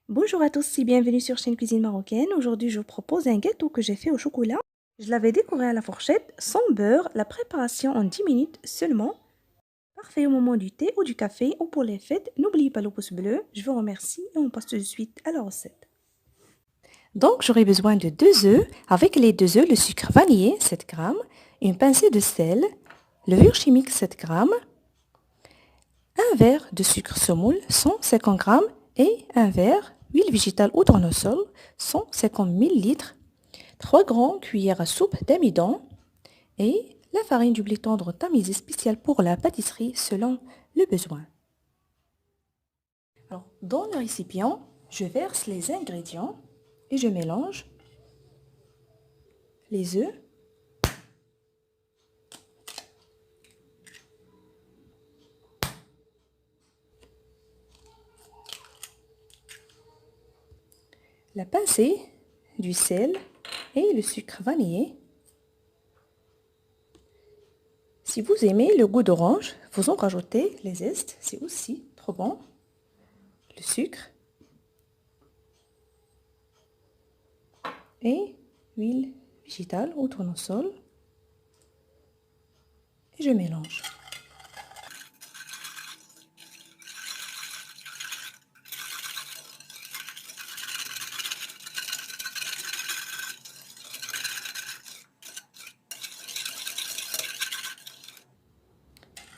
Bonjour à tous et bienvenue sur chaîne Cuisine Marocaine. Aujourd'hui, je vous propose un gâteau que j'ai fait au chocolat. Je l'avais décoré à la fourchette, sans beurre, la préparation en 10 minutes seulement. Parfait au moment du thé ou du café ou pour les fêtes. N'oubliez pas le pouce bleu. Je vous remercie et on passe tout de suite à la recette. Donc, j'aurai besoin de 2 œufs. Avec les 2 œufs, le sucre vanillé, 7 g, une pincée de sel, levure chimique, 7 g, un verre de sucre semoule, 150 g, et un verre huile végétale ou tournesol, 150 ml, 3 grandes cuillères à soupe d'amidon et la farine du blé tendre tamisée spéciale pour la pâtisserie selon le besoin. Alors, dans le récipient, je verse les ingrédients et je mélange les œufs, la pincée du sel et le sucre vanillé. Si vous aimez le goût d'orange, vous en rajoutez les zestes, c'est aussi trop bon. Le sucre et huile végétale ou tournesol et je mélange.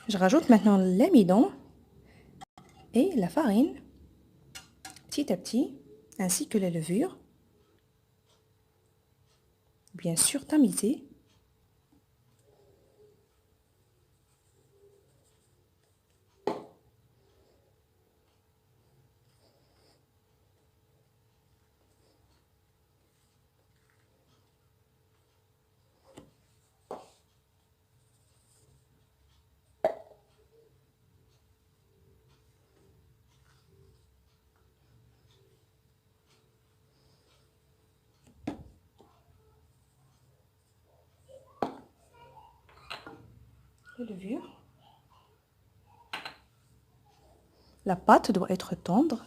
Je rajoute maintenant l'amidon et la farine petit à petit, ainsi que la levure, bien sûr tamisée. La levure. La pâte doit être tendre.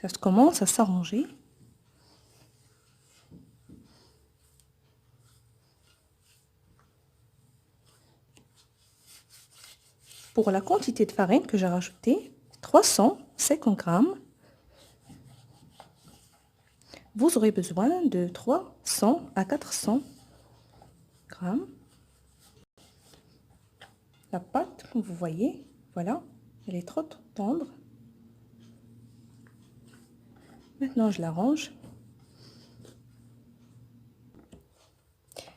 Ça commence à s'arranger. Pour la quantité de farine que j'ai rajoutée, 350 g, vous aurez besoin de 300 à 400 g. La pâte, comme vous voyez, voilà, elle est trop tendre. Maintenant, je l'arrange.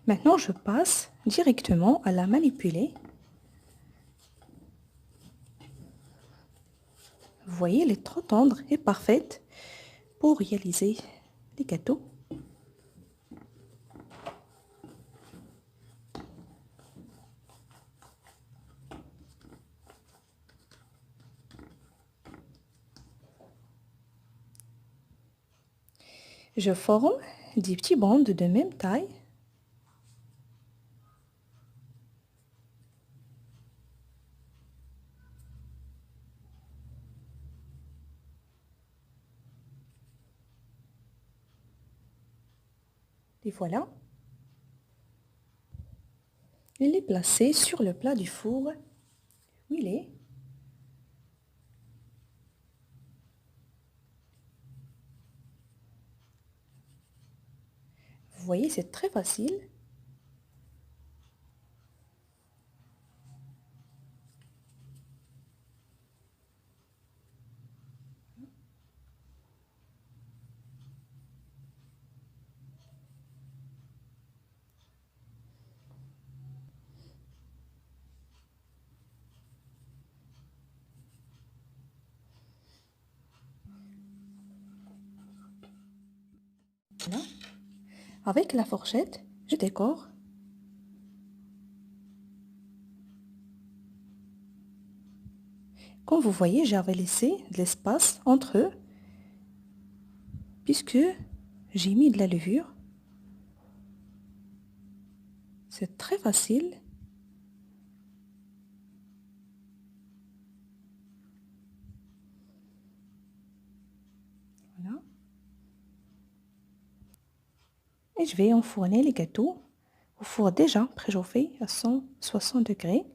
Maintenant, je passe directement à la manipuler. Vous voyez, elle est trop tendre et parfaite pour réaliser les gâteaux. Je forme des petits bandes de même taille. Et voilà. Et les placer sur le plat du four où il est. Vous voyez, c'est très facile. Avec la fourchette, je décore. Comme vous voyez, j'avais laissé de l'espace entre eux puisque j'ai mis de la levure. C'est très facile. Voilà. Et je vais enfourner les gâteaux au four déjà préchauffé à 160 degrés.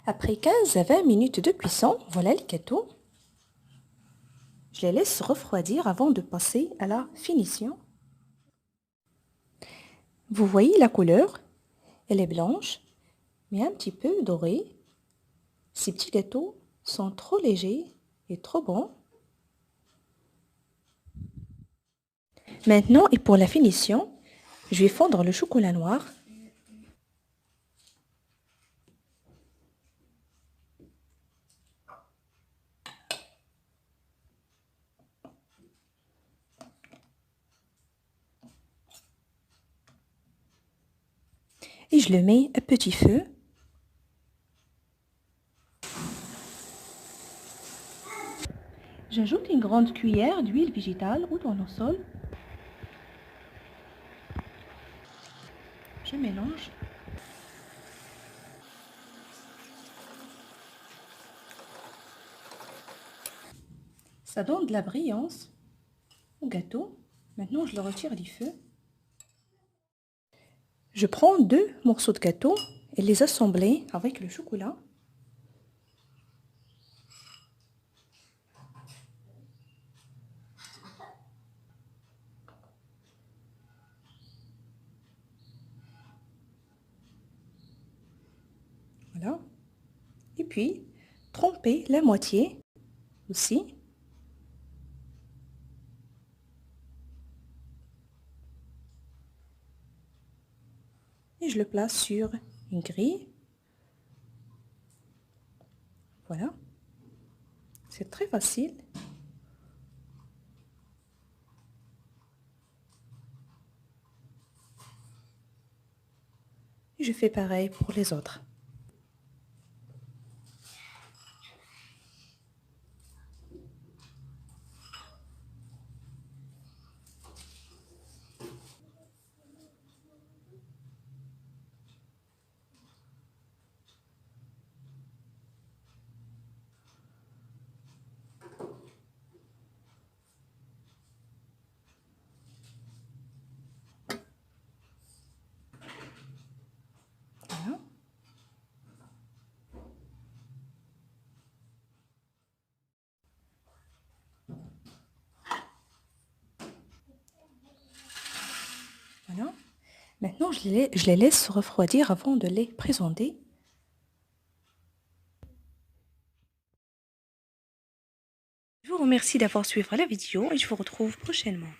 Après 15 à 20 minutes de cuisson, voilà les gâteaux. Je les laisse refroidir avant de passer à la finition. Vous voyez la couleur, elle est blanche, mais un petit peu dorée. Ces petits gâteaux sont trop légers et trop bons. Maintenant, et pour la finition, je vais fondre le chocolat noir. Et je le mets à petit feu. J'ajoute une grande cuillère d'huile végétale ou tournesol. Je mélange. Ça donne de la brillance au gâteau. Maintenant, je le retire du feu. Je prends 2 morceaux de gâteau et les assembler avec le chocolat. Voilà. Et puis, tremper la moitié aussi. Et je le place sur une grille. Voilà. C'est très facile. Et je fais pareil pour les autres. Voilà. Voilà. Maintenant, je les laisse refroidir avant de les présenter. Je vous remercie d'avoir suivi la vidéo et je vous retrouve prochainement.